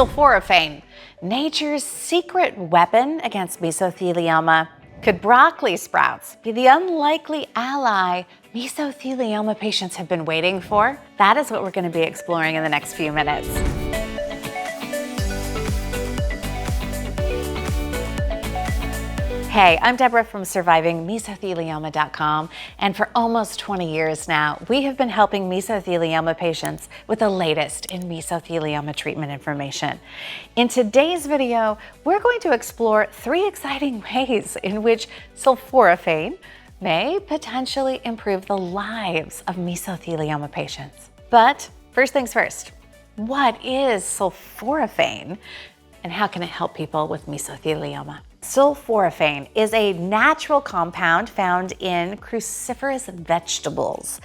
Sulforaphane, nature's secret weapon against mesothelioma. Could broccoli sprouts be the unlikely ally mesothelioma patients have been waiting for? That is what we're going to be exploring in the next few minutes. Hey, I'm Deborah from SurvivingMesothelioma.com, and for almost 20 years now, we have been helping mesothelioma patients with the latest in mesothelioma treatment information. In today's video, we're going to explore 3 exciting ways in which sulforaphane may potentially improve the lives of mesothelioma patients. But first things first, what is sulforaphane and how can it help people with mesothelioma? Sulforaphane is a natural compound found in cruciferous vegetables,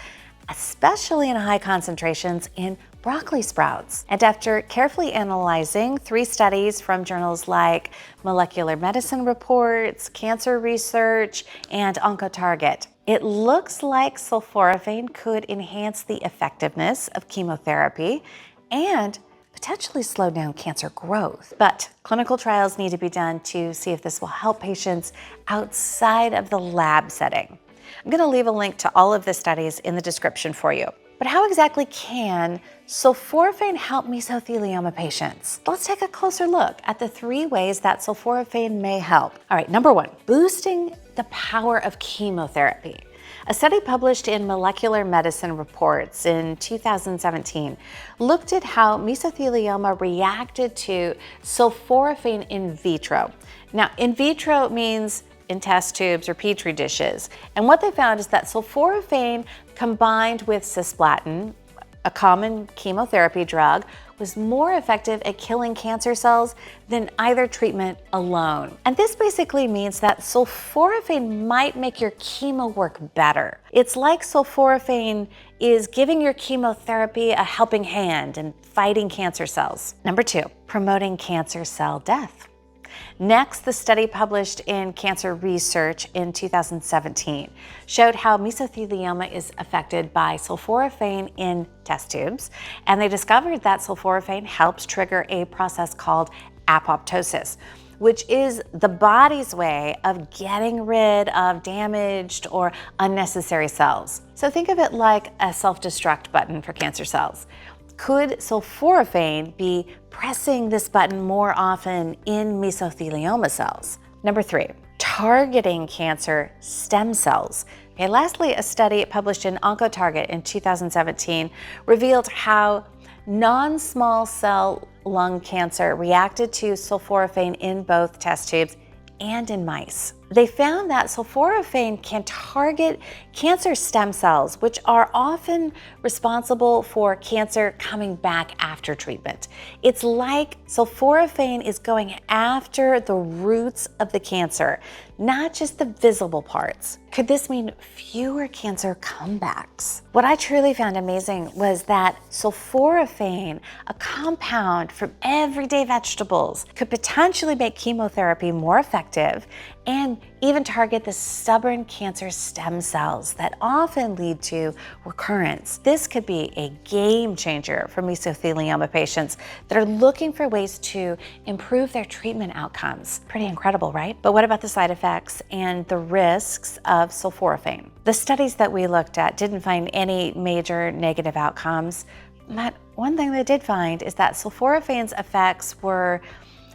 especially in high concentrations in broccoli sprouts. And after carefully analyzing 3 studies from journals like Molecular Medicine Reports, Cancer Research, and OncoTarget, it looks like sulforaphane could enhance the effectiveness of chemotherapy and potentially slow down cancer growth. But clinical trials need to be done to see if this will help patients outside of the lab setting. I'm going to leave a link to all of the studies in the description for you. But how exactly can sulforaphane help mesothelioma patients? Let's take a closer look at the 3 ways that sulforaphane may help. All right, number 1, boosting the power of chemotherapy. A study published in Molecular Medicine Reports in 2017 looked at how mesothelioma reacted to sulforaphane in vitro. Now, in vitro means in test tubes or petri dishes. And what they found is that sulforaphane combined with cisplatin, a common chemotherapy drug, was more effective at killing cancer cells than either treatment alone. And this basically means that sulforaphane might make your chemo work better. It's like sulforaphane is giving your chemotherapy a helping hand in fighting cancer cells. Number 2, promoting cancer cell death. Next, the study published in Cancer Research in 2017 showed how mesothelioma is affected by sulforaphane in test tubes, and they discovered that sulforaphane helps trigger a process called apoptosis, which is the body's way of getting rid of damaged or unnecessary cells. So think of it like a self-destruct button for cancer cells. Could sulforaphane be pressing this button more often in mesothelioma cells? Number 3, targeting cancer stem cells. Okay, lastly, a study published in OncoTarget in 2017 revealed how non-small cell lung cancer reacted to sulforaphane in both test tubes and in mice. They found that sulforaphane can target cancer stem cells, which are often responsible for cancer coming back after treatment. It's like sulforaphane is going after the roots of the cancer, not just the visible parts. Could this mean fewer cancer comebacks? What I truly found amazing was that sulforaphane, a compound from everyday vegetables, could potentially make chemotherapy more effective and even target the stubborn cancer stem cells that often lead to recurrence. This could be a game changer for mesothelioma patients that are looking for ways to improve their treatment outcomes. Pretty incredible, right? But what about the side effects and the risks of sulforaphane? The studies that we looked at didn't find any major negative outcomes, but one thing they did find is that sulforaphane's effects were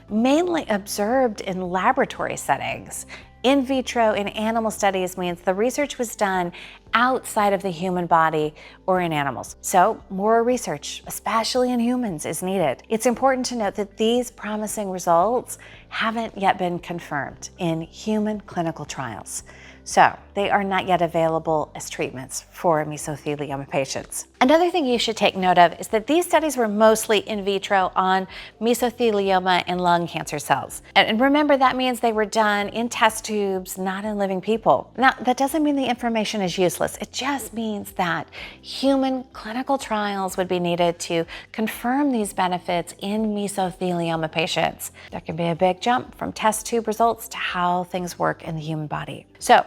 mainly observed in laboratory settings. In vitro in animal studies means the research was done outside of the human body or in animals. So more research, especially in humans, is needed. It's important to note that these promising results haven't yet been confirmed in human clinical trials. So they are not yet available as treatments for mesothelioma patients. Another thing you should take note of is that these studies were mostly in vitro on mesothelioma and lung cancer cells. And remember, that means they were done in test tubes, not in living people. Now, that doesn't mean the information is useless. It just means that human clinical trials would be needed to confirm these benefits in mesothelioma patients. There can be a big jump from test tube results to how things work in the human body. So,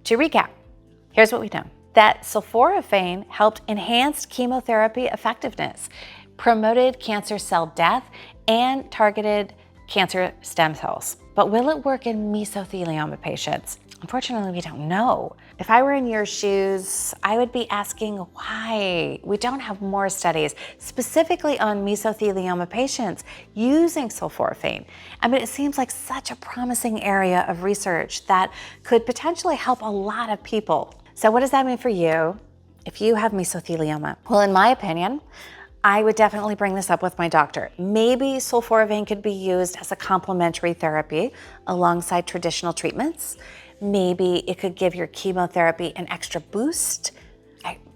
to recap, here's what we know. That sulforaphane helped enhance chemotherapy effectiveness, promoted cancer cell death, and targeted cancer stem cells. But will it work in mesothelioma patients? Unfortunately, we don't know. If I were in your shoes, I would be asking why we don't have more studies specifically on mesothelioma patients using sulforaphane. I mean, it seems like such a promising area of research that could potentially help a lot of people. So what does that mean for you if you have mesothelioma? Well, in my opinion, I would definitely bring this up with my doctor. Maybe sulforaphane could be used as a complementary therapy alongside traditional treatments. Maybe it could give your chemotherapy an extra boost.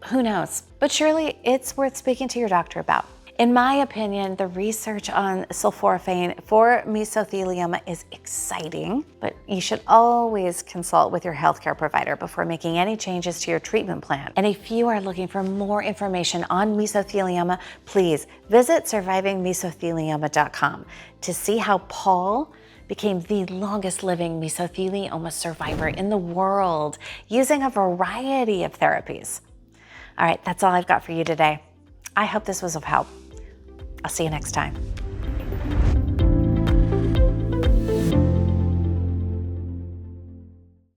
Who knows? But surely it's worth speaking to your doctor about. In my opinion, the research on sulforaphane for mesothelioma is exciting, but you should always consult with your healthcare provider before making any changes to your treatment plan. And if you are looking for more information on mesothelioma, please visit survivingmesothelioma.com to see how Paul became the longest living mesothelioma survivor in the world using a variety of therapies. All right, that's all I've got for you today. I hope this was of help. I'll see you next time.